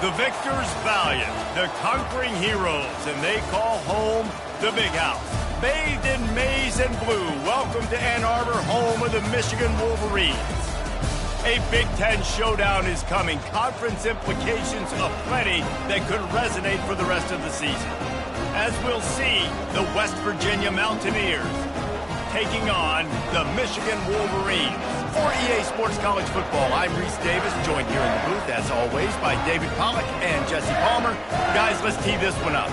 The victors valiant, the conquering heroes, and they call home the Big House. Bathed in maize and blue, welcome to Ann Arbor, home of the Michigan Wolverines. A Big Ten showdown is coming. Conference implications aplenty that could resonate for the rest of the season. As we'll see, the West Virginia Mountaineers taking on the Michigan Wolverines. For EA Sports College Football, I'm Reese Davis, joined here in the booth, as always, by David Pollack and Jesse Palmer. Guys, let's tee this one up.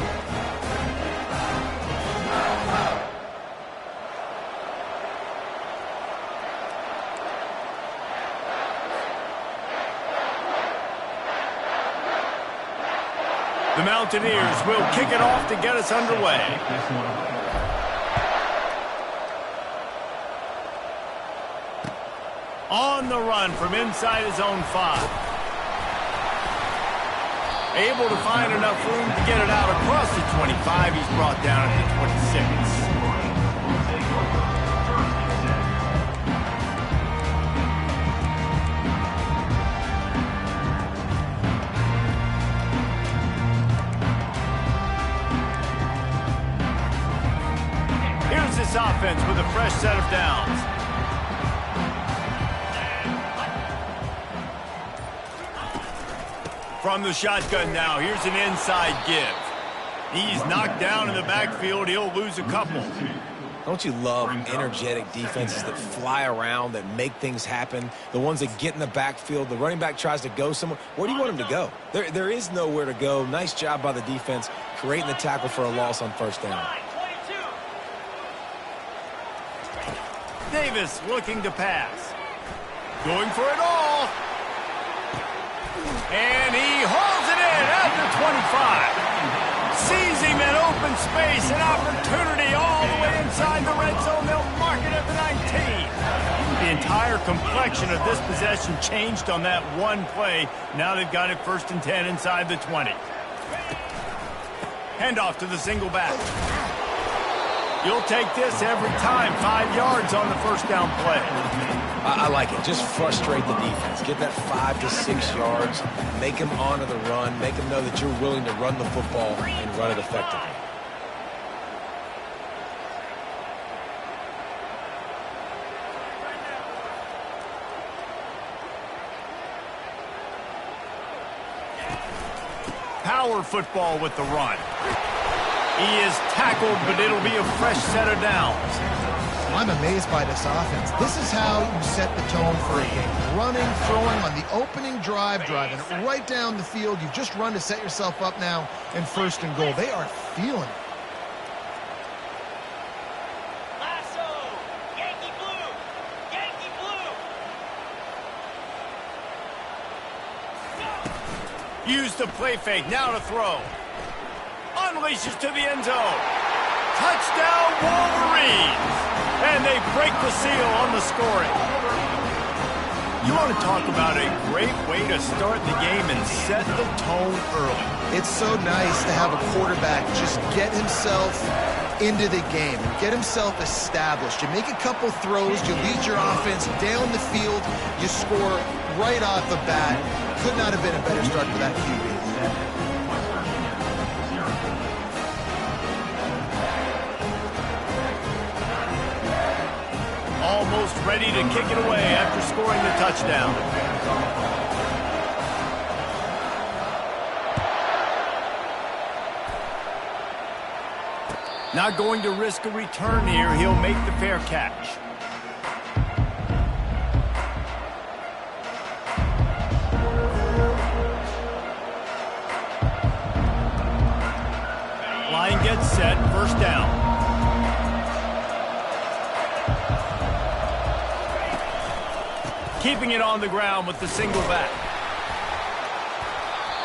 The Mountaineers will kick it off to get us underway. On the run from inside his own 5. Able to find enough room to get it out across the 25. He's brought down at the 26. Here's this offense with a fresh set of downs. From the shotgun now, here's an inside give. He's knocked down in the backfield. He'll lose a couple. Don't you love energetic defenses that fly around, that make things happen? The ones that get in the backfield, the running back tries to go somewhere. Where do you want him to go? There is nowhere to go. Nice job by the defense creating the tackle for a loss on first down. Davis looking to pass. Going for it all. And he hauls it in at the 25. Sees him in open space, an opportunity all the way inside the red zone. They'll mark it at the 19. The entire complexion of this possession changed on that one play. Now they've got it 1st and 10 inside the 20. Handoff to the single back. You'll take this every time. 5 yards on the first down play. I like it. Just frustrate the defense. Get that 5 to 6 yards. Make them honor the run. Make them know that you're willing to run the football and run it effectively. Power football with the run. He is tackled, but it'll be a fresh set of downs. I'm amazed by this offense. This is how you set the tone for a game. Running, throwing on the opening drive, driving it right down the field. You've just run to set yourself up now in 1st and goal. They are feeling it. Lasso! Yankee blue! Yankee blue! Use the play fake, now to throw. Unleashes to the end zone. Touchdown, Wolverines! And they break the seal on the scoring. You want to talk about a great way to start the game and set the tone early. It's so nice to have a quarterback just get himself into the game and get himself established. You make a couple throws, you lead your offense down the field, you score right off the bat. Could not have been a better start for that QB. Almost ready to kick it away after scoring the touchdown. Not going to risk a return here. He'll make the fair catch. Line gets set, 1st down. Keeping it on the ground with the single back.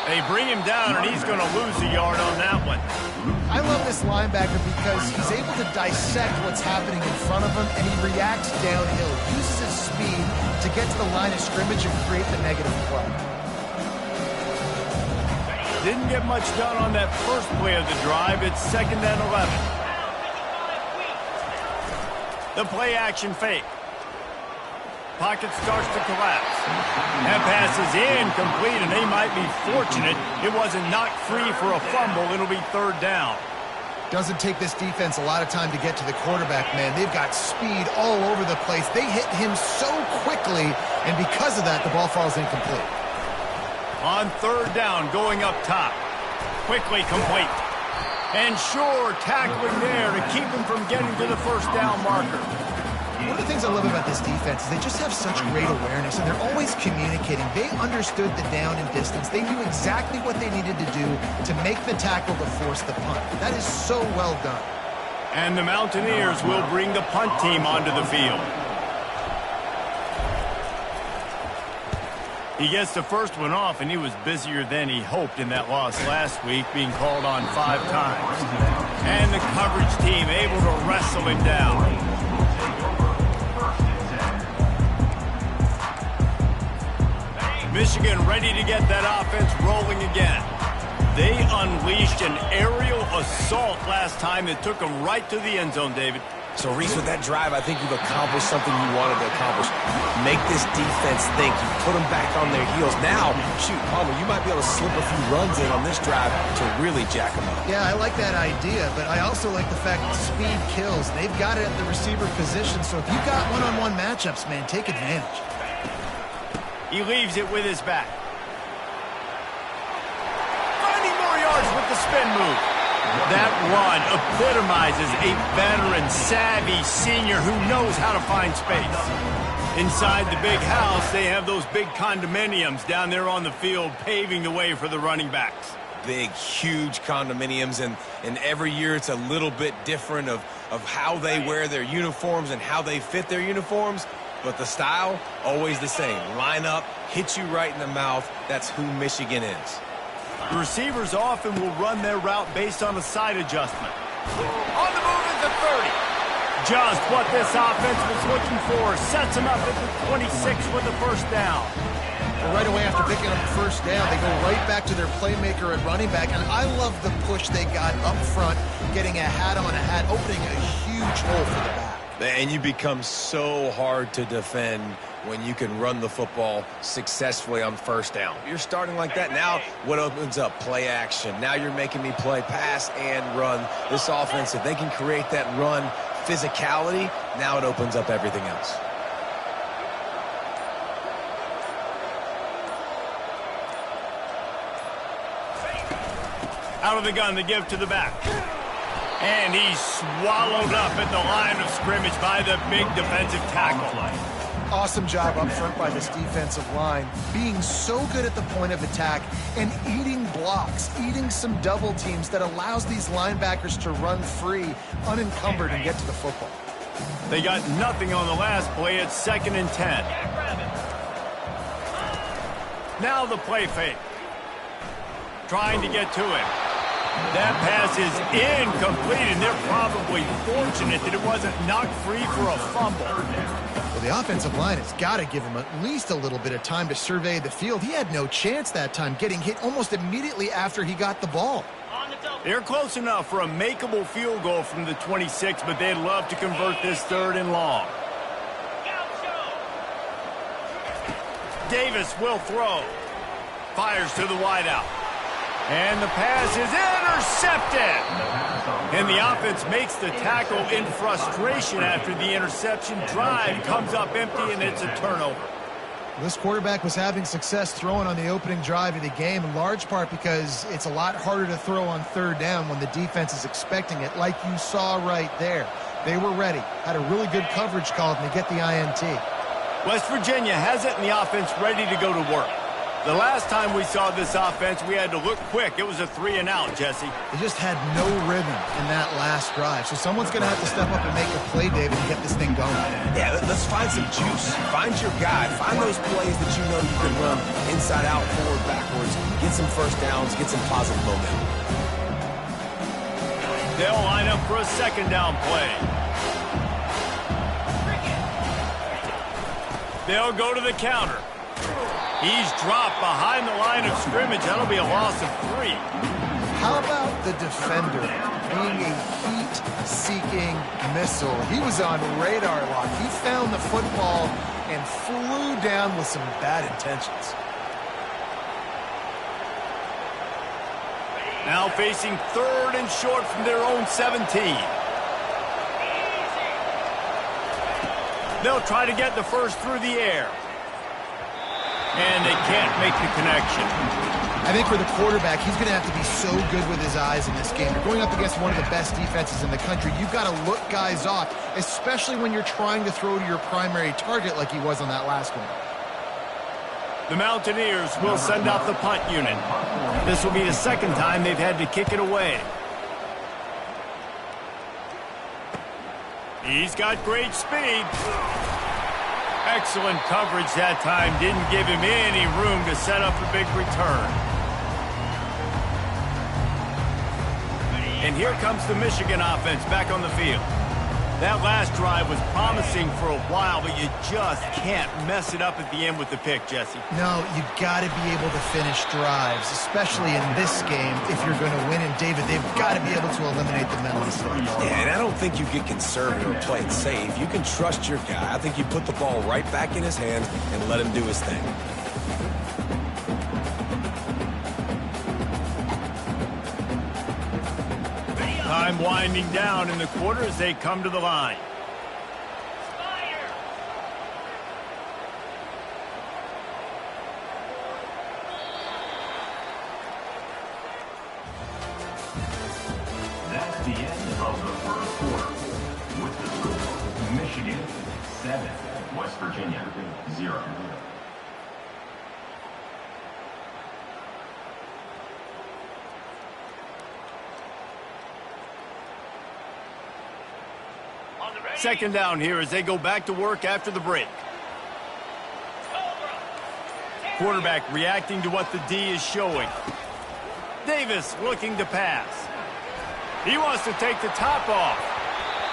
They bring him down, and he's going to lose a yard on that one. I love this linebacker because he's able to dissect what's happening in front of him, and he reacts downhill. Uses his speed to get to the line of scrimmage and create the negative play. Didn't get much done on that first play of the drive. It's 2nd and 11. The play action fake. Pocket starts to collapse. That pass is incomplete, and they might be fortunate it wasn't knocked free for a fumble. It'll be third down. Doesn't take this defense a lot of time to get to the quarterback, man. They've got speed all over the place. They hit him so quickly, and because of that, the ball falls incomplete. On third down, going up top. Quickly complete. And sure, tackling there to keep him from getting to the first down marker. One of the things I love about this defense is they just have such great awareness, and they're always communicating. They understood the down and distance. They knew exactly what they needed to do to make the tackle to force the punt. That is so well done. And the Mountaineers will bring the punt team onto the field. He gets the first one off, and he was busier than he hoped in that loss last week, being called on 5 times. And the coverage team able to wrestle him down. Michigan ready to get that offense rolling again. They unleashed an aerial assault last time that took them right to the end zone, David. So, Reese, with that drive, I think you've accomplished something you wanted to accomplish. Make this defense think. You put them back on their heels. Now, shoot, Palmer, you might be able to slip a few runs in on this drive to really jack them up. Yeah, I like that idea, but I also like the fact that speed kills. They've got it at the receiver position, so if you've got one-on-one matchups, man, take advantage. He leaves it with his back. Finding more yards with the spin move. That run epitomizes a veteran, savvy senior who knows how to find space. Inside the big house, they have those big condominiums down there on the field paving the way for the running backs. Big, huge condominiums, and every year it's a little bit different of how they wear their uniforms and how they fit their uniforms. But the style, always the same. Line up, hit you right in the mouth. That's who Michigan is. The receivers often will run their route based on a side adjustment. On the move at the 30. Just what this offense was looking for. Sets them up at the 26 with the first down. Well, right away after picking up the first down, they go right back to their playmaker at running back. And I love the push they got up front, getting a hat on a hat, opening a huge hole for the back. And you become so hard to defend when you can run the football successfully on first down. You're starting like that. Now what opens up? Play action. Now you're making me play pass and run. This offense, if they can create that run physicality, now it opens up everything else. Out of the gun, the give to the back. And he's swallowed up at the line of scrimmage by the big defensive tackle. Awesome job up front by this defensive line, being so good at the point of attack and eating blocks, eating some double teams that allows these linebackers to run free, unencumbered, and get to the football. They got nothing on the last play. It's 2nd and 10. Now the play fake. Trying to get to him. That pass is incomplete, and they're probably fortunate that it wasn't knocked free for a fumble. Well, the offensive line has got to give him at least a little bit of time to survey the field. He had no chance that time, getting hit almost immediately after he got the ball. They're close enough for a makeable field goal from the 26, but they'd love to convert this 3rd and long. Davis will throw. Fires to the wideout. And the pass is intercepted. And the offense makes the tackle in frustration after the interception. Drive comes up empty, and it's a turnover. This quarterback was having success throwing on the opening drive of the game, in large part because it's a lot harder to throw on 3rd down when the defense is expecting it, like you saw right there. They were ready, had a really good coverage call, and they get the INT. West Virginia has it, and the offense ready to go to work. The last time we saw this offense, we had to look quick. It was a 3-and-out, Jesse. They just had no rhythm in that last drive. So someone's going to have to step up and make a play, David, and get this thing going. Yeah, let's find some juice. Find your guy. Find those plays that you know you can run inside out, forward, backwards. Get some first downs. Get some positive momentum. They'll line up for a 2nd down play. They'll go to the counter. He's dropped behind the line of scrimmage. That'll be a loss of 3. How about the defender being a heat-seeking missile? He was on radar lock. He found the football and flew down with some bad intentions. Now facing 3rd and short from their own 17. They'll try to get the first through the air. And they can't make the connection. I think for the quarterback, he's going to have to be so good with his eyes in this game. You're going up against one of the best defenses in the country. You've got to look guys off, especially when you're trying to throw to your primary target like he was on that last one. The Mountaineers will send out the punt unit. This will be the second time they've had to kick it away. He's got great speed. Excellent coverage that time. Didn't give him any room to set up a big return. And here comes the Michigan offense back on the field. That last drive was promising for a while, but you just can't mess it up at the end with the pick, Jesse. No, you got to be able to finish drives, especially in this game if you're going to win. And David, they've got to be able to eliminate the mental mistakes. Yeah, and I don't think you get conservative or play it safe. You can trust your guy. I think you put the ball right back in his hands and let him do his thing. Time winding down in the quarter as they come to the line. That's the end of the first quarter. With the score, Michigan 7, West Virginia 0. Second down here as they go back to work after the break. Quarterback reacting to what the D is showing. Davis looking to pass. He wants to take the top off.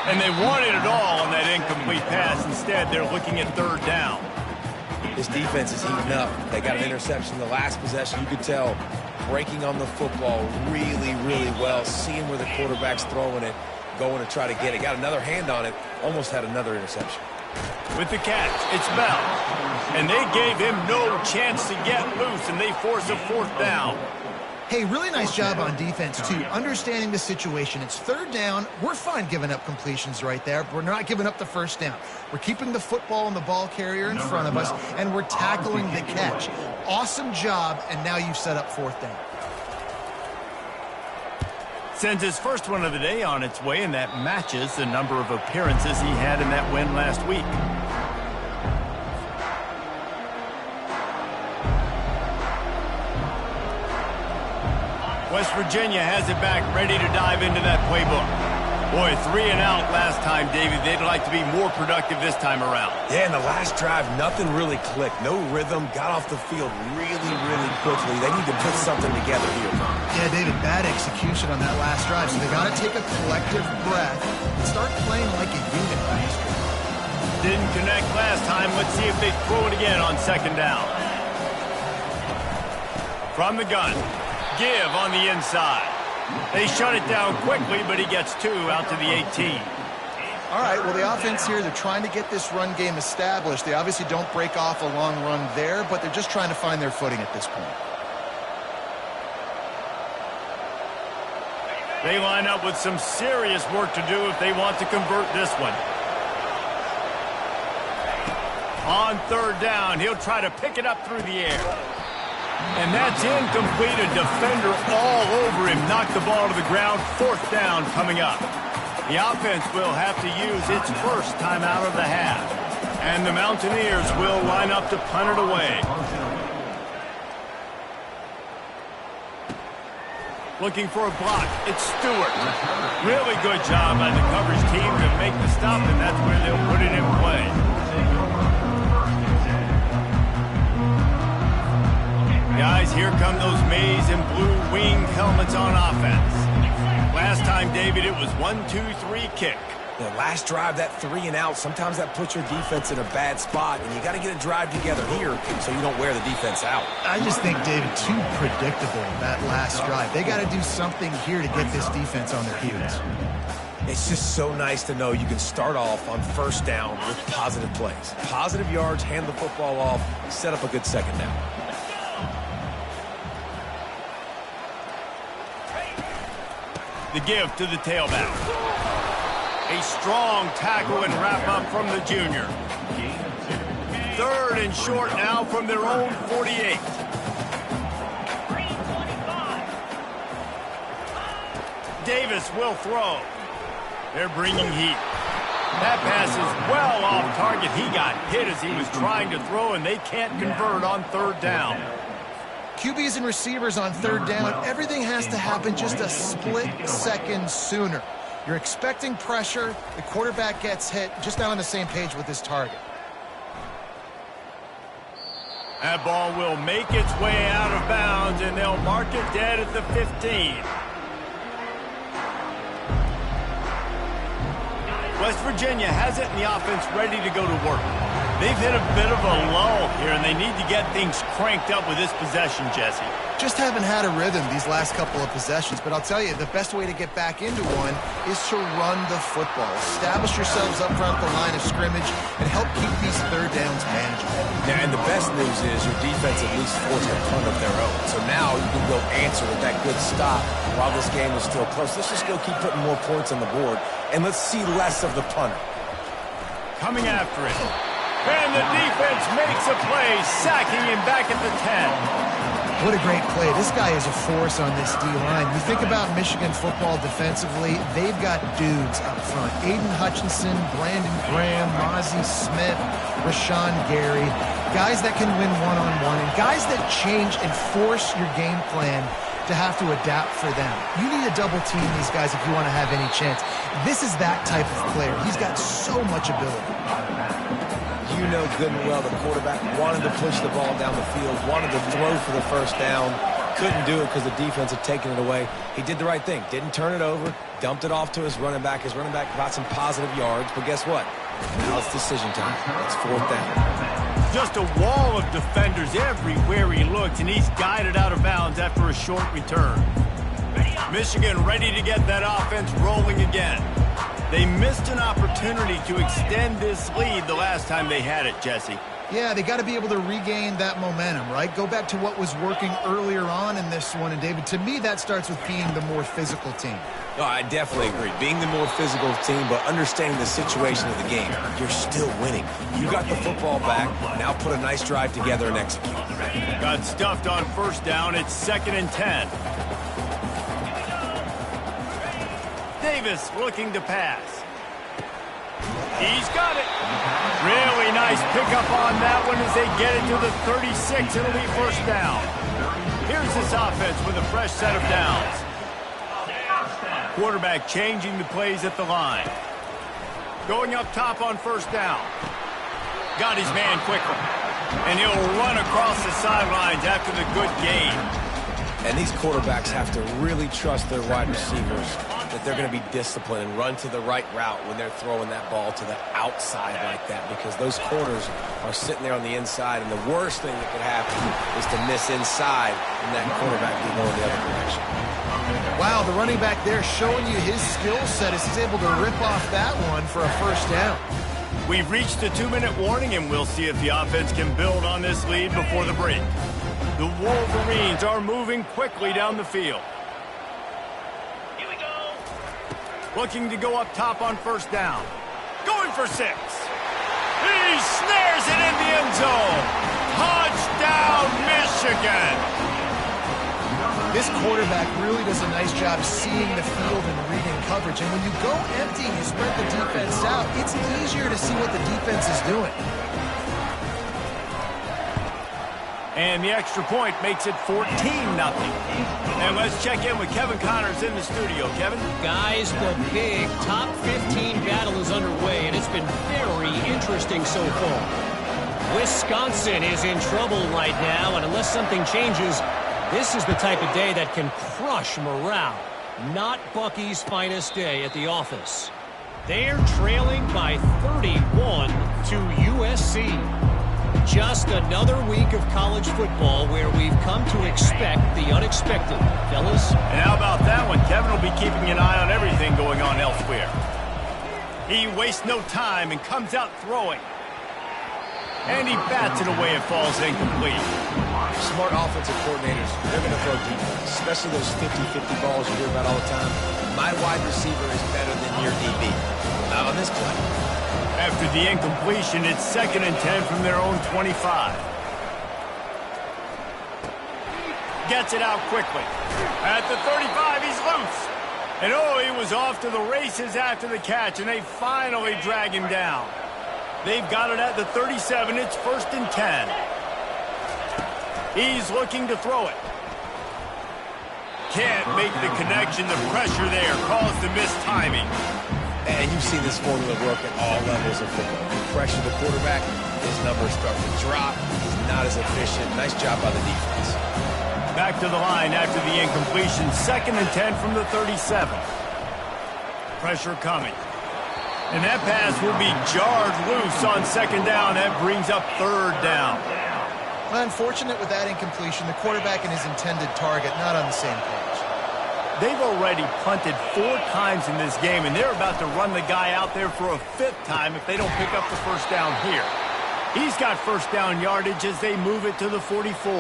And they wanted it all on that incomplete pass. Instead, they're looking at 3rd down. This defense is heating up. They got an interception the last possession. You could tell breaking on the football really, really well. Seeing where the quarterback's throwing it. Going to try to get it. Got another hand on it. Almost had another interception. With the catch, it's Bell. And they gave him no chance to get loose, and they force a 4th down. Hey, really nice job on defense, too. Understanding the situation. It's 3rd down. We're fine giving up completions right there. We're not giving up the 1st down. We're keeping the football and the ball carrier in front of us, and we're tackling the catch. Awesome job, and now you've set up 4th down. Sends his first one of the day on its way, and that matches the number of appearances he had in that win last week. West Virginia has it back, ready to dive into that playbook. Boy, 3 and out last time, David. They'd like to be more productive this time around. Yeah, in the last drive, nothing really clicked. No rhythm. Got off the field really, really quickly. They need to put something together here. Yeah, David, bad execution on that last drive. So they got to take a collective breath and start playing like a unit last year. Didn't connect last time. Let's see if they throw it again on 2nd down. From the gun. Give on the inside. They shut it down quickly, but he gets 2 out to the 18. All right, well, the offense here, they're trying to get this run game established. They obviously don't break off a long run there, but they're just trying to find their footing at this point. They line up with some serious work to do if they want to convert this one. On 3rd down, he'll try to pick it up through the air. And that's incomplete. A defender all over him. Knocked the ball to the ground. 4th down coming up. The offense will have to use its first timeout of the half. And the Mountaineers will line up to punt it away. Looking for a block. It's Stewart. Really good job by the coverage team to make the stop, and that's where they'll put it in play. Guys, here come those maize and blue wing helmets on offense. Last time, David, it was 1-2-3 kick. The last drive, that 3 and out, sometimes that puts your defense in a bad spot, and you got to get a drive together here so you don't wear the defense out. I just think, David, too predictable, that last drive. They got to do something here to get this defense on their heels. It's just so nice to know you can start off on first down with positive plays. Positive yards, hand the football off, set up a good second down. The give to the tailback. A strong tackle and wrap up from the junior. 3rd and short now from their own 48. Davis will throw. They're bringing heat. That pass is well off target. He got hit as he was trying to throw, and they can't convert on 3rd down. QBs and receivers on 3rd down, everything has to happen just a split second sooner. You're expecting pressure. The quarterback gets hit, just not on the same page with his target. That ball will make its way out of bounds, and they'll mark it dead at the 15. West Virginia has it, and the offense ready to go to work. They've hit a bit of a lull here, and they need to get things cranked up with this possession, Jesse. Just haven't had a rhythm these last couple of possessions, but I'll tell you, the best way to get back into one is to run the football. Establish yourselves up front the line of scrimmage and help keep these 3rd downs manageable. Yeah, and the best news is your defense at least forced a punt of their own. So now you can go answer with that good stop while this game is still close. Let's just go keep putting more points on the board, and let's see less of the punter. Coming after it. And the defense makes a play, sacking him back at the 10. What a great play. This guy is a force on this D-line. You think about Michigan football defensively, they've got dudes up front. Aiden Hutchinson, Brandon Graham, Mozzie Smith, Rashawn Gary. Guys that can win one-on-one and guys that change and force your game plan to have to adapt for them. You need to double team these guys if you want to have any chance. This is that type of player. He's got so much ability. You know good and well the quarterback wanted to push the ball down the field, wanted to throw for the first down, couldn't do it because the defense had taken it away. He did the right thing, didn't turn it over, dumped it off to his running back. His running back got some positive yards, but guess what? Now it's decision time. It's 4th down. Just a wall of defenders everywhere he looks, and he's guided out of bounds after a short return. Michigan ready to get that offense rolling again. They missed an opportunity to extend this lead the last time they had it, Jesse. Yeah, they got to be able to regain that momentum, right? Go back to what was working earlier on in this one. And, David, to me, that starts with being the more physical team. Oh, I definitely agree. Being the more physical team, but understanding the situation of the game. You're still winning. You got the football back. Now put a nice drive together and execute. Got stuffed on 1st down. It's 2nd and 10. Davis looking to pass. He's got it. Really nice pickup on that one as they get it to the 36. It'll be 1st down. Here's this offense with a fresh set of downs. Quarterback changing the plays at the line. Going up top on 1st down. Got his man quickly. And he'll run across the sidelines after the good gain. And these quarterbacks have to really trust their wide receivers that they're going to be disciplined and run to the right route when they're throwing that ball to the outside like that, because those corners are sitting there on the inside, and the worst thing that could happen is to miss inside and that quarterback can go in the other direction. Wow, the running back there showing you his skill set as he's able to rip off that one for a 1st down. We've reached the 2-minute warning, and we'll see if the offense can build on this lead before the break. The Wolverines are moving quickly down the field. Here we go. Looking to go up top on 1st down. Going for 6. He snares it in the end zone. Touchdown, Michigan. This quarterback really does a nice job seeing the field and reading coverage. And when you go empty and you spread the defense out, it's easier to see what the defense is doing. And the extra point makes it 14-0. And let's check in with Kevin Connors in the studio. Kevin? Guys, the big top 15 battle is underway, and it's been very interesting so far. Wisconsin is in trouble right now, and unless something changes, this is the type of day that can crush morale. Not Bucky's finest day at the office. They're trailing by 31 to USC. just another week of college football where we've come to expect the unexpected, fellas. And how about that one? Kevin will be keeping an eye on everything going on elsewhere. He wastes no time and comes out throwing. And he bats it away. It falls incomplete. Smart offensive coordinators, they're going to throw deep, especially those 50-50 balls you hear about all the time. My wide receiver is better than your DB. Not on this play. After the incompletion, it's 2nd and 10 from their own 25. Gets it out quickly. At the 35, he's loose. And oh, he was off to the races after the catch, and they finally drag him down. They've got it at the 37. It's 1st and 10. He's looking to throw it. Can't make the connection. The pressure there caused the missed timing. And you've seen this formula work at all levels of football. You pressure the quarterback, his numbers start to drop. He's not as efficient. Nice job by the defense. Back to the line after the incompletion. 2nd and 10 from the 37. Pressure coming. And that pass will be jarred loose on 2nd down. That brings up 3rd down. Unfortunate with that incompletion. The quarterback and his intended target not on the same page. They've already punted 4 times in this game, and they're about to run the guy out there for a 5th time if they don't pick up the 1st down here. He's got 1st down yardage as they move it to the 44.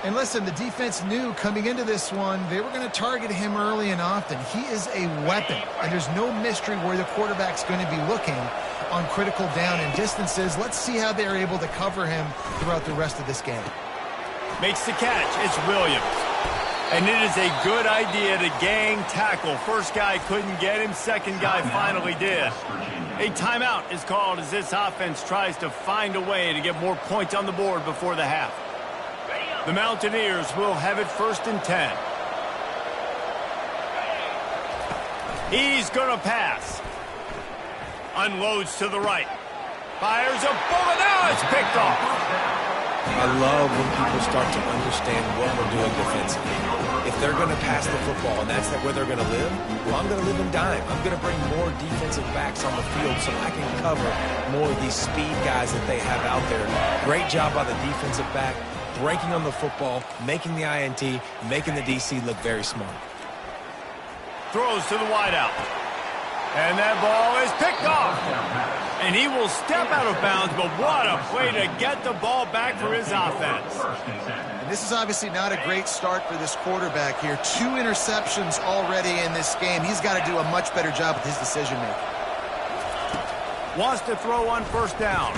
And listen, the defense knew coming into this one, they were going to target him early and often. He is a weapon, and there's no mystery where the quarterback's going to be looking on critical down and distances. Let's see how they're able to cover him throughout the rest of this game. Makes the catch. It's Williams. And it is a good idea to gang tackle. First guy couldn't get him. Second guy finally did. A timeout is called as this offense tries to find a way to get more points on the board before the half. The Mountaineers will have it 1st and 10. He's going to pass. Unloads to the right. Fires a bullet. Now it's picked off. I love when people start to understand what we're doing defensively. If they're going to pass the football and that's where they're going to live, well, I'm going to live in dime. I'm going to bring more defensive backs on the field so I can cover more of these speed guys that they have out there. Great job by the defensive back, breaking on the football, making the INT, making the DC look very smart. Throws to the wideout. And that ball is picked off. And he will step out of bounds, but what a play to get the ball back for his offense. And this is obviously not a great start for this quarterback here. 2 interceptions already in this game. He's got to do a much better job with his decision-making. Wants to throw on 1st down.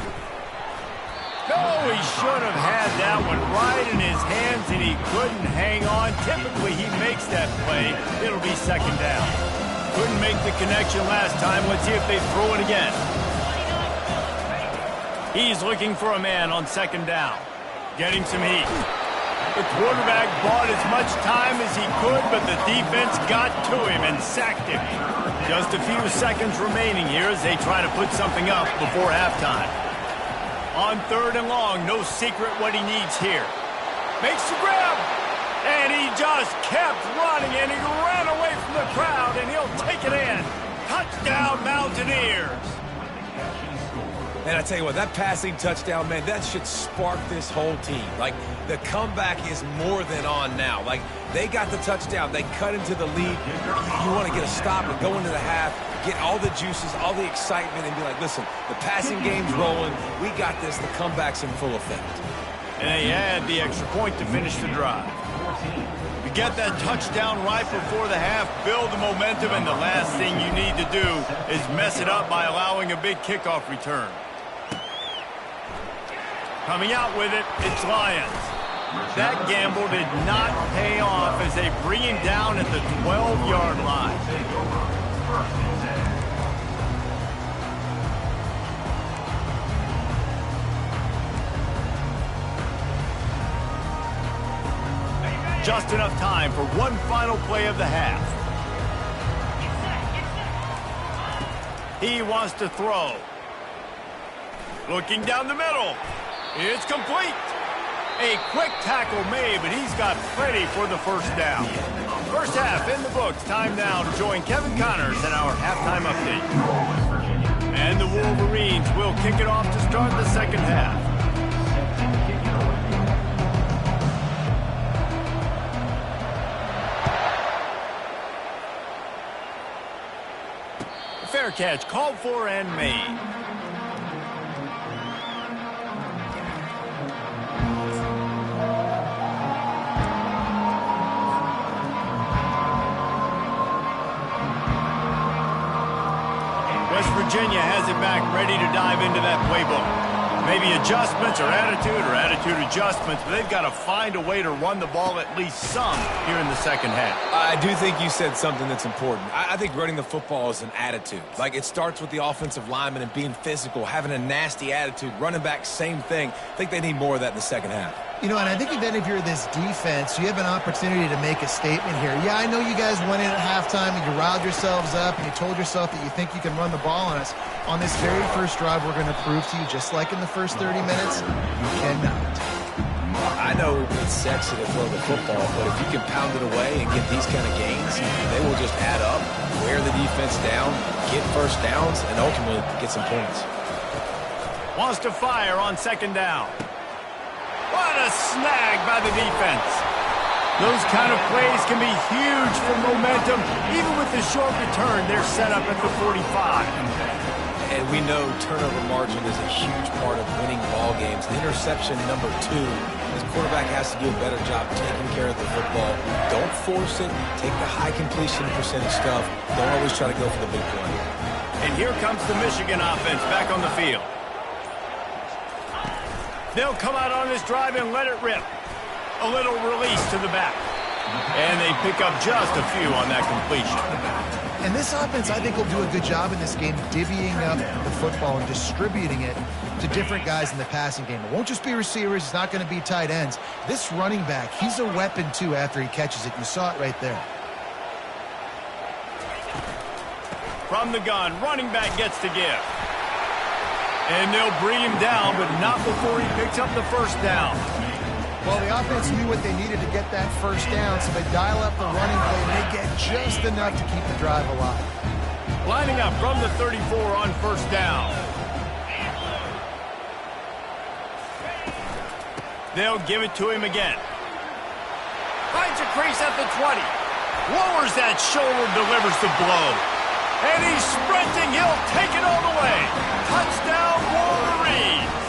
No, he should have had that one right in his hands, and he couldn't hang on. Typically, he makes that play. It'll be 2nd down. Couldn't make the connection last time. Let's see if they throw it again. He's looking for a man on 2nd down. Getting some heat. The quarterback bought as much time as he could, but the defense got to him and sacked him. Just a few seconds remaining here as they try to put something up before halftime. On 3rd and long, no secret what he needs here. Makes the grab. And he just kept running, and he ran away from the crowd, and he'll take it in. Touchdown, Mountaineers. Man, I tell you what, that passing touchdown, man, that should spark this whole team. Like, the comeback is more than on now. Like, they got the touchdown. They cut into the lead. You want to get a stop and go into the half, get all the juices, all the excitement, and be like, listen, the passing game's rolling. We got this. The comeback's in full effect. And they add the extra point to finish the drive. You get that touchdown right before the half, build the momentum, and the last thing you need to do is mess it up by allowing a big kickoff return. Coming out with it, it's Lions. That gamble did not pay off as they bring him down at the 12-yard line. Just enough time for one final play of the half. He wants to throw. Looking down the middle. It's complete. A quick tackle made, but he's got plenty for the 1st down. First half in the books. Time now to join Kevin Connors in our halftime update. And the Wolverines will kick it off to start the 2nd half. Fair catch called for and made. West Virginia has it back, ready to dive into that playbook. Maybe adjustments or attitude adjustments, but they've got to find a way to run the ball at least some here in the second half. I do think you said something that's important. I think running the football is an attitude. Like, it starts with the offensive lineman and being physical, having a nasty attitude. Running back, same thing. I think they need more of that in the second half. You know, and I think even if you're this defense, you have an opportunity to make a statement here. Yeah, I know you guys went in at halftime and you riled yourselves up and you told yourself that you think you can run the ball on us. On this very first drive, we're going to prove to you, just like in the first 30 minutes, you cannot. I know it's sexy to throw the football, but if you can pound it away and get these kind of gains, they will just add up, wear the defense down, get first downs, and ultimately get some points. Wants to fire on second down. What a snag by the defense. Those kind of plays can be huge for momentum. Even with the short return, they're set up at the 45. And we know turnover margin is a huge part of winning ball games. Interception number 2. This quarterback has to do a better job taking care of the football. Don't force it. Take the high completion percentage stuff. Don't always try to go for the big play. And here comes the Michigan offense back on the field. They'll come out on this drive and let it rip. A little release to the back. And they pick up just a few on that completion. And this offense, I think, will do a good job in this game divvying up the football and distributing it to different guys in the passing game. It won't just be receivers. It's not going to be tight ends. This running back, he's a weapon, too, after he catches it. You saw it right there. From the gun, running back gets to give. And they'll bring him down, but not before he picks up the first down. Well, the offense knew what they needed to get that first down, so they dial up the running play, and they get just enough to keep the drive alive. Lining up from the 34 on first down. They'll give it to him again. Finds a crease at the 20. Lowers that shoulder, delivers the blow. And he's sprinting. He'll take it all the way. Touchdown, Wolverines.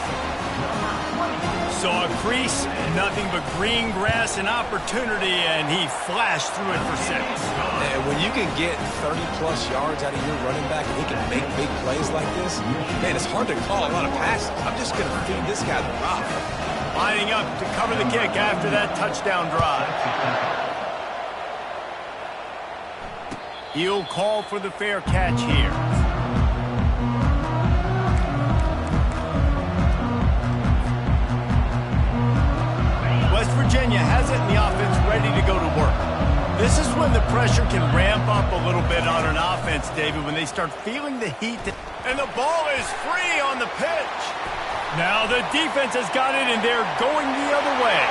Saw a crease, nothing but green grass and opportunity, and he flashed through it for 6. And when you can get 30-plus yards out of your running back and he can make big plays like this, man, it's hard to call a lot of passes. I'm just going to feed this guy the rock. Lining up to cover the kick after that touchdown drive. He'll call for the fair catch here. West Virginia has it in the offense ready to go to work. This is when the pressure can ramp up a little bit on an offense, David, when they start feeling the heat. And the ball is free on the pitch. Now the defense has got it, and they're going the other way.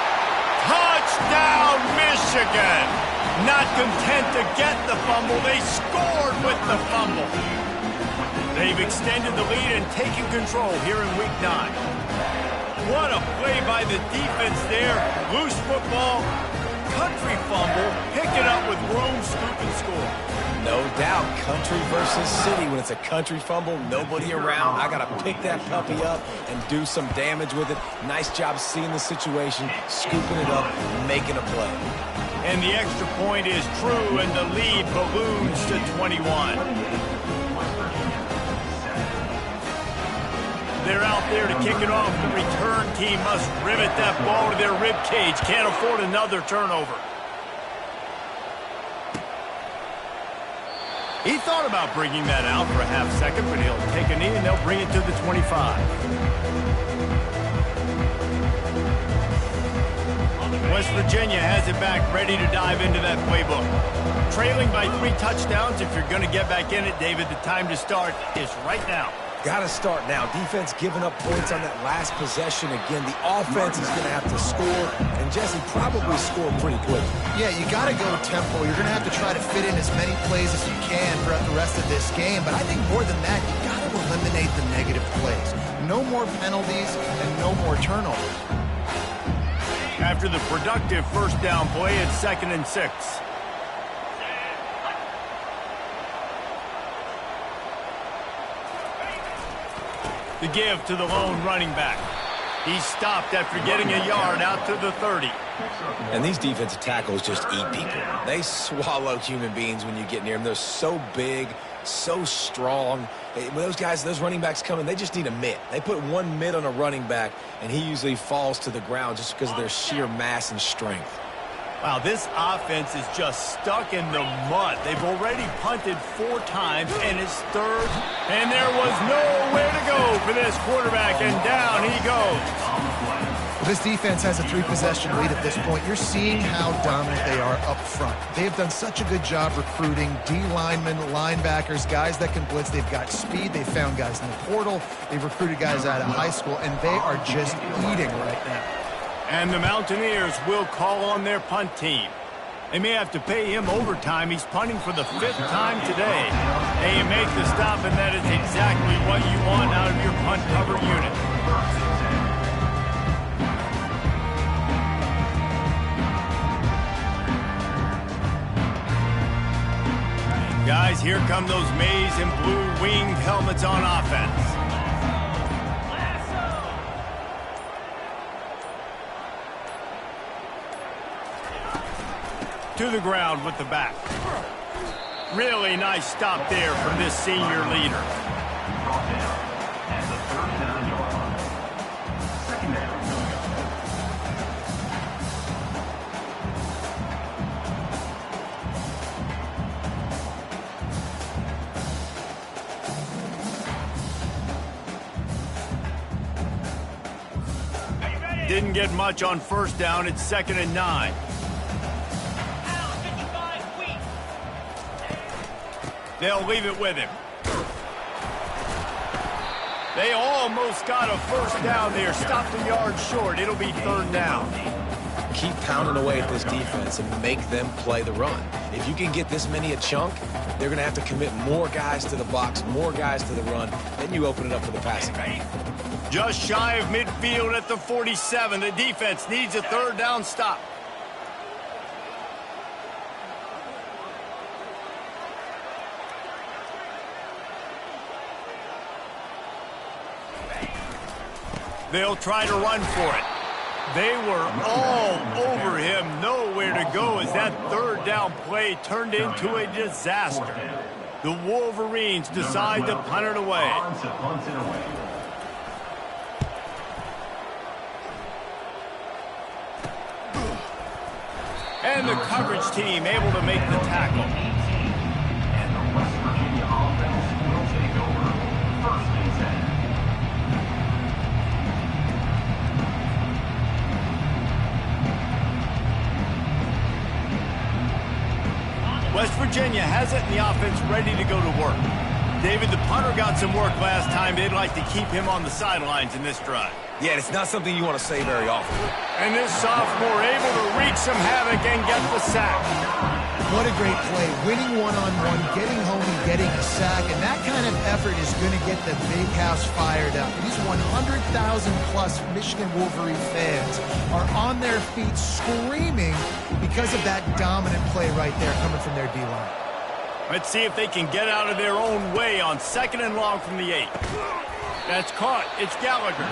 Touchdown, Michigan! Not content to get the fumble, they scored with the fumble. They've extended the lead and taken control here in Week 9. What a play by the defense there. Loose football, country fumble, pick it up with room, scoop, and score. No doubt, country versus city. When it's a country fumble, nobody around. I got to pick that puppy up and do some damage with it. Nice job seeing the situation, scooping it up, making a play. And the extra point is true, and the lead balloons to 21. They're out there to kick it off. The return team must rivet that ball to their rib cage. Can't afford another turnover. He thought about bringing that out for a half second, but he'll take a knee and they'll bring it to the 25. West Virginia has it back, ready to dive into that playbook. Trailing by 3 touchdowns. If you're going to get back in it, David, the time to start is right now. Got to start now. Defense giving up points on that last possession. Again, the offense is going to have to score, and Jesse probably score pretty quick. Yeah, you got to go tempo. You're going to have to try to fit in as many plays as you can throughout the rest of this game. But I think more than that, you got to eliminate the negative plays. No more penalties and no more turnovers. After the productive first down play, it's 2nd and 6. The give to the lone running back. He stopped after getting a yard out to the 30. And these defensive tackles just eat people. They swallow human beings when you get near them. They're so big, so strong. When those guys, those running backs come in, they just need a mitt. They put one mitt on a running back, and he usually falls to the ground just because of their sheer mass and strength. Wow, this offense is just stuck in the mud. They've already punted 4 times, and it's third. And there was nowhere to go for this quarterback, and down he goes. This defense has a 3-possession lead at this point. You're seeing how dominant they are up front. They've done such a good job recruiting D-linemen, linebackers, guys that can blitz. They've got speed. They've found guys in the portal. They've recruited guys out of high school, and they are just eating right now. And the Mountaineers will call on their punt team. They may have to pay him overtime. He's punting for the 5th time today. And you make the stop, and that is exactly what you want out of your punt cover unit. Guys, here come those maize and blue winged helmets on offense. To the ground with the back. Really nice stop there from this senior leader. Didn't get much on first down. It's 2nd and 9. They'll leave it with him. They almost got a first down there. Stopped a yard short. It'll be 3rd down. Keep pounding away at this defense and make them play the run. If you can get this many a chunk, they're going to have to commit more guys to the box, more guys to the run. Then you open it up for the passing game. Just shy of midfield at the 47. The defense needs a 3rd down stop. They'll try to run for it. They were all over him. Nowhere to go as that 3rd down play turned into a disaster. The Wolverines decide to punt it away. And the coverage team able to make the tackle. And the West Virginia offense will take over 1st and 10. West Virginia has it in the offense ready to go to work. David, the punter got some work last time. They'd like to keep him on the sidelines in this drive. Yeah, it's not something you want to say very often. And this sophomore able to wreak some havoc and get the sack. What a great play. Winning one-on-one, getting home and getting a sack. And that kind of effort is going to get the big house fired up. These 100,000-plus Michigan Wolverine fans are on their feet screaming because of that dominant play right there coming from their D-line. Let's see if they can get out of their own way on 2nd and long from the 8. That's caught. It's Gallagher.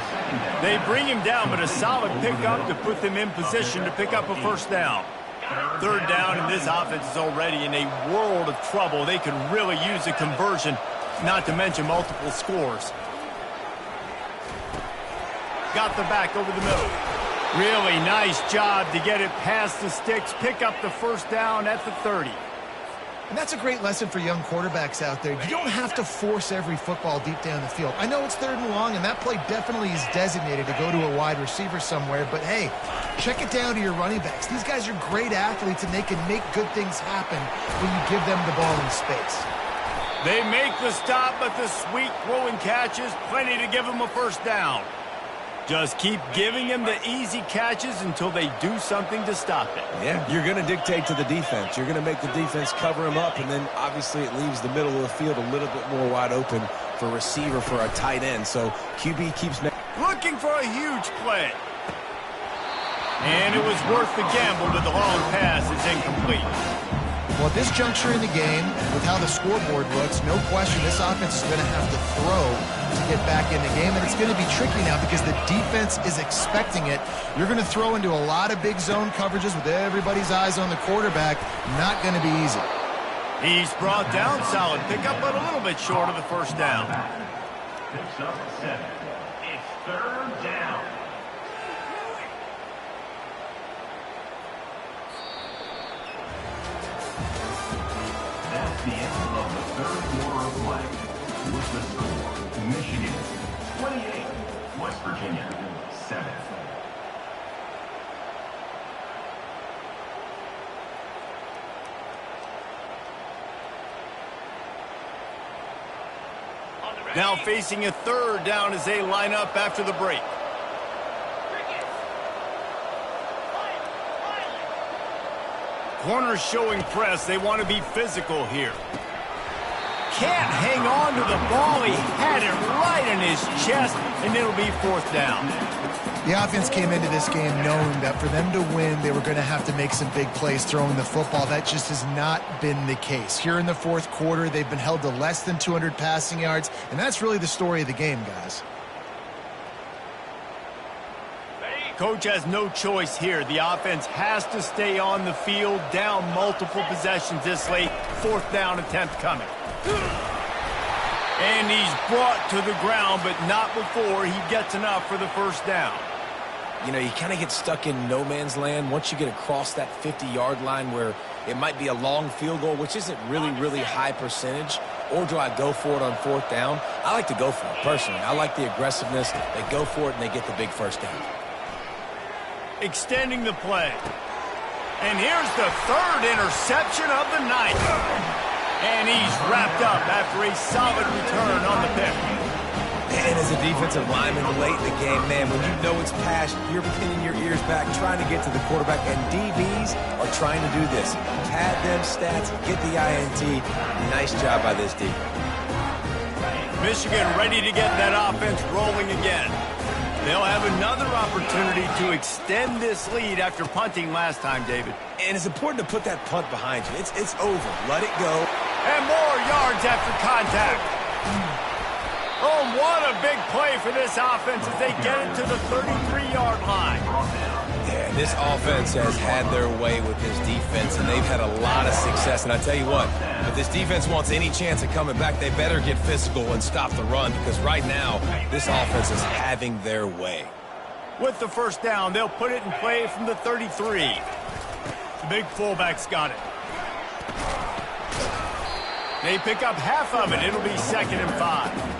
They bring him down, but a solid pickup to put them in position to pick up a 1st down. 3rd down, and this offense is already in a world of trouble. They could really use a conversion, not to mention multiple scores. Got the back over the middle. Really nice job to get it past the sticks, pick up the 1st down at the 30. And that's a great lesson for young quarterbacks out there. You don't have to force every football deep down the field. I know it's 3rd and long, and that play definitely is designated to go to a wide receiver somewhere, but hey, check it down to your running backs. These guys are great athletes, and they can make good things happen when you give them the ball in space. They make the stop, but the sweet throw and catches, plenty to give them a 1st down. Just keep giving them the easy catches until they do something to stop it. Yeah, you're going to dictate to the defense. You're going to make the defense cover him up, and then obviously it leaves the middle of the field a little bit more wide open for receiver, for a tight end. So QB keeps looking for a huge play. And it was worth the gamble, but the long pass is incomplete. Well, at this juncture in the game, with how the scoreboard looks, no question this offense is going to have to throw to get back in the game, and it's going to be tricky now because the defense is expecting it. You're going to throw into a lot of big zone coverages with everybody's eyes on the quarterback. Not going to be easy. He's brought down. Solid pickup, but a little bit short of the first down. Picks up 7. It's 3rd down. That's the end of the 3rd quarter of play. With the score, Michigan 28, West Virginia 7. Now facing a 3rd down as they line up after the break. Corners showing press. They want to be physical here. Can't hang on to the ball. He had it right in his chest, and it'll be 4th down. The offense came into this game knowing that for them to win, they were going to have to make some big plays throwing the football. That just has not been the case. Here in the 4th quarter, they've been held to less than 200 passing yards, and that's really the story of the game, guys. Coach has no choice here. The offense has to stay on the field, down multiple possessions this late. 4th down attempt coming. And he's brought to the ground, but not before he gets enough for the 1st down. You know, you kind of get stuck in no man's land once you get across that 50-yard line where it might be a long field goal, which isn't really high percentage. Or do I go for it on 4th down? I like to go for it, personally. I like the aggressiveness. They go for it, and they get the big 1st down. Extending the play. And here's the 3rd interception of the night. And he's wrapped up after a solid return on the pick. And as a defensive lineman late in the game, man, when you know it's past, you're pinning your ears back, trying to get to the quarterback, and DBs are trying to do this. Pad them stats, get the INT. Nice job by this D. Michigan ready to get that offense rolling again. They'll have another opportunity to extend this lead after punting last time, David. And it's important to put that punt behind you. It's over. Let it go. And more yards after contact. Oh, what a big play for this offense as they get it to the 33-yard line. Yeah, this offense has had their way with this defense, and they've had a lot of success. And I tell you what, if this defense wants any chance of coming back, they better get physical and stop the run, because right now, this offense is having their way. With the 1st down, they'll put it in play from the 33. The big fullback's got it. They pick up half of it. It'll be 2nd and 5.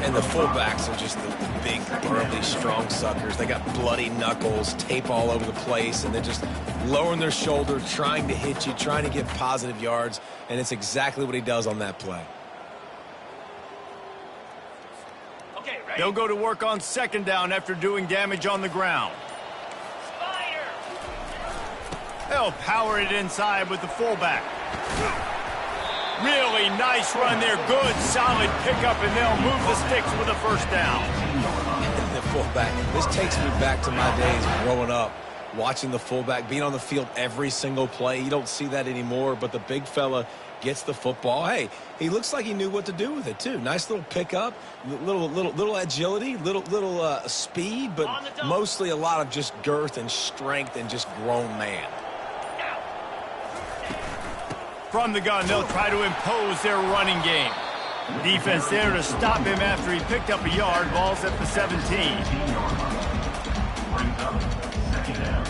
And the fullbacks are just the big, burly, strong suckers. They got bloody knuckles, tape all over the place, and they're just lowering their shoulder, trying to hit you, trying to get positive yards, and it's exactly what he does on that play. Okay, ready? They'll go to work on 2nd down after doing damage on the ground. Spider. They'll power it inside with the fullback. Really nice run there. Good, solid pickup, and they'll move the sticks with a 1st down. The fullback. This takes me back to my days growing up, watching the fullback being on the field every single play. You don't see that anymore, but the big fella gets the football. Hey, he looks like he knew what to do with it, too. Nice little pickup, little agility, little speed, but mostly a lot of just girth and strength and just grown man. From the gun, they'll try to impose their running game. Defense there to stop him after he picked up a yard. Ball's at the 17. Brings up 2nd down.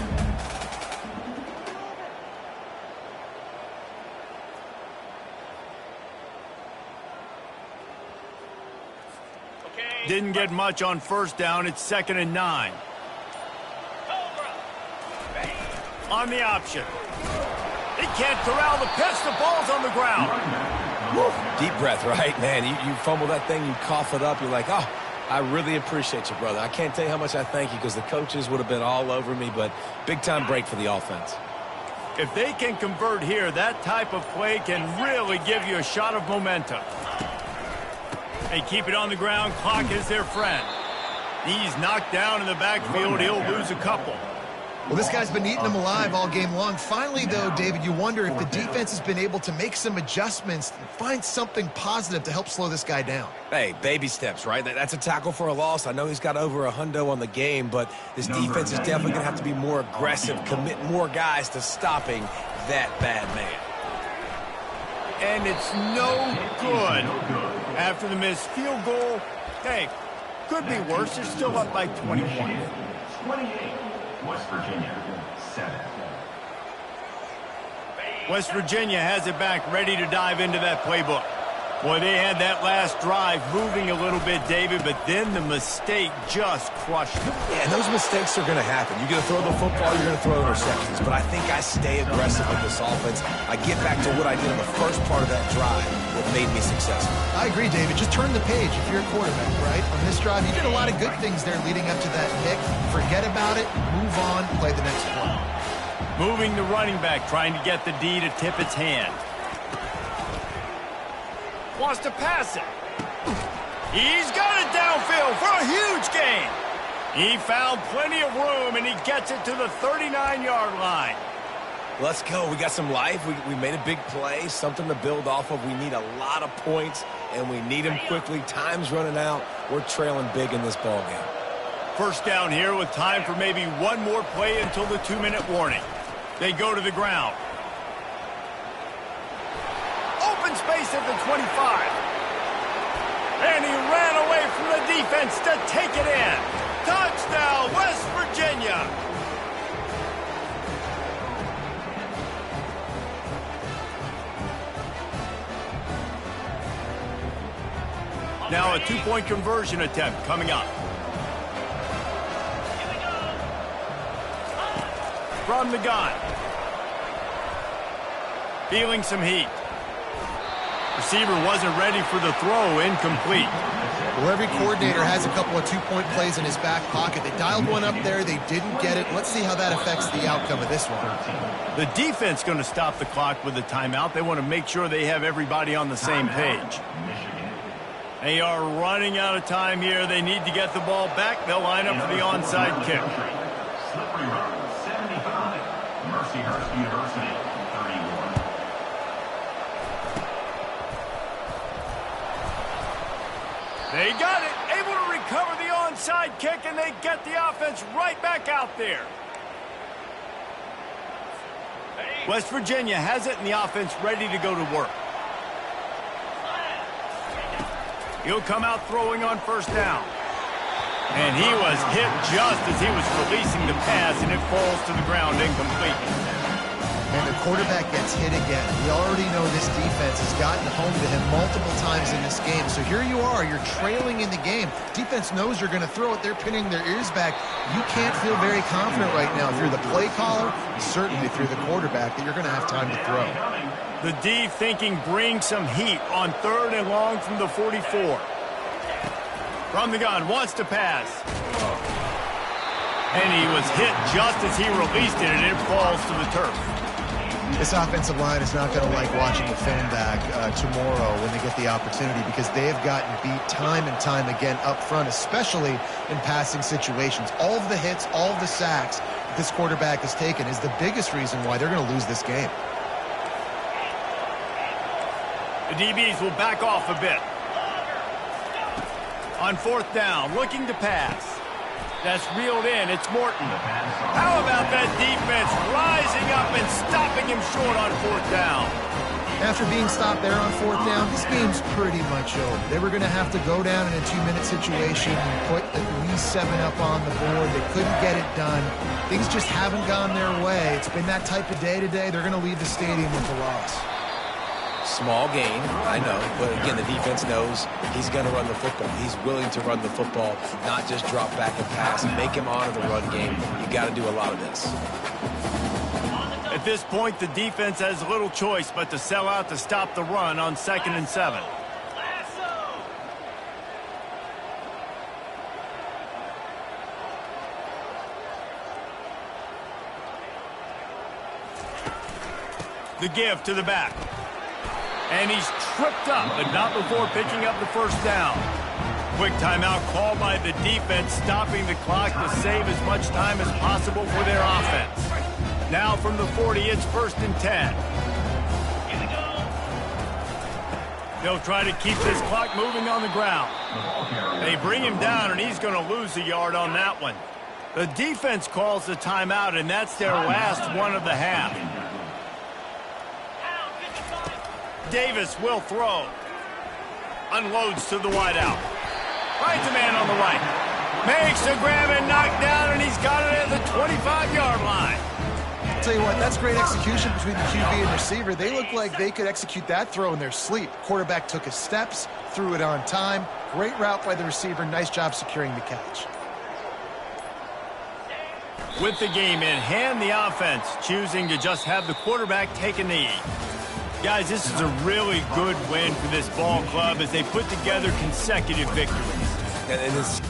Okay. Didn't get much on 1st down. It's 2nd and 9. On the option. He can't corral the pitch. The ball's on the ground. Woo. Deep breath, right? Man, you fumble that thing, you cough it up, you're like, oh, I really appreciate you, brother. I can't tell you how much I thank you, because the coaches would have been all over me, but big-time break for the offense. If they can convert here, that type of play can really give you a shot of momentum. They keep it on the ground. Clock is their friend. He's knocked down in the backfield. He'll lose a couple. Well, this guy's been eating them alive all game long. Finally, though, David, you wonder if the defense has been able to make some adjustments, find something positive to help slow this guy down. Hey, baby steps, right? That's a tackle for a loss. I know he's got over $100 on the game, but this defense is definitely going to have to be more aggressive, commit more guys to stopping that bad man. And it's no good. After the missed field goal, hey, could be worse. They're still up by 21. 28, West Virginia, 7. West Virginia has it back, ready to dive into that playbook. Boy, they had that last drive moving a little bit, David, but then the mistake just crushed them. Yeah, and those mistakes are going to happen. You're going to throw the football, you're going to throw interceptions. But I think I stay aggressive with this offense. I get back to what I did in the first part of that drive that made me successful. I agree, David. Just turn the page if you're a quarterback, right? On this drive, you did a lot of good things there leading up to that pick. Forget about it, move on, play the next play. Moving the running back, trying to get the D to tip its hand. Wants to pass it. He's got it downfield for a huge gain. He found plenty of room, and he gets it to the 39-yard line. Let's go. We got some life. We made a big play, something to build off of. We need a lot of points, and we need them quickly. Time's running out. We're trailing big in this ball game. First down here with time for maybe one more play until the 2-minute warning. They go to the ground. Open space at the 25. And he ran away from the defense to take it in. Touchdown, West Virginia. Now a two-point conversion attempt coming up. From the gun. Feeling some heat. Receiver wasn't ready for the throw, incomplete. Well, every coordinator has a couple of two-point plays in his back pocket. They dialed one up there. They didn't get it. Let's see how that affects the outcome of this one. The defense going to stop the clock with a timeout. They want to make sure they have everybody on the same page. They are running out of time here. They need to get the ball back. They'll line up for the onside kick. Slippery Road, 75. Mercyhurst University, 31. They got it. Able to recover the onside kick, and they get the offense right back out there. West Virginia has it, and the offense ready to go to work. He'll come out throwing on first down. And he was hit just as he was releasing the pass, and it falls to the ground incomplete. And the quarterback gets hit again. We already know this defense has gotten home to him multiple times in this game. So here you are, you're trailing in the game. Defense knows you're going to throw it. They're pinning their ears back. You can't feel very confident right now. If you're the play caller, certainly if you're the quarterback, that you're going to have time to throw. The D thinking bring some heat on 3rd and long from the 44. From the gun, wants to pass. And he was hit just as he released it, and it falls to the turf. This offensive line is not going to like watching the film back tomorrow when they get the opportunity, because they have gotten beat time and time again up front, especially in passing situations. All of the hits, all of the sacks that this quarterback has taken is the biggest reason why they're going to lose this game. The DBs will back off a bit. On 4th down, looking to pass. That's reeled in. It's Morton. How about that defense rising up and stopping him short on 4th down? After being stopped there on 4th down, this game's pretty much over. They were going to have to go down in a 2-minute situation and put at least 7 up on the board. They couldn't get it done. Things just haven't gone their way. It's been that type of day today. They're going to leave the stadium with a loss. Small gain, I know, but again, the defense knows he's going to run the football. He's willing to run the football, not just drop back and pass and make him honor the run game. You got to do a lot of this. At this point, the defense has little choice but to sell out to stop the run on 2nd and 7. The give to the back. And he's tripped up, but not before picking up the first down. Quick timeout called by the defense, stopping the clock to save as much time as possible for their offense. Now from the 40, it's 1st and 10. They'll try to keep this clock moving on the ground. They bring him down, and he's going to lose a yard on that one. The defense calls the timeout, and that's their last one of the half. Davis will throw. Unloads to the wideout. Finds a man on the right. Makes the grab and knock down, and he's got it at the 25-yard line. I'll tell you what, that's great execution between the QB and receiver. They look like they could execute that throw in their sleep. Quarterback took his steps, threw it on time. Great route by the receiver. Nice job securing the catch. With the game in hand, the offense choosing to just have the quarterback take a knee. Guys, this is a really good win for this ball club as they put together consecutive victories. And this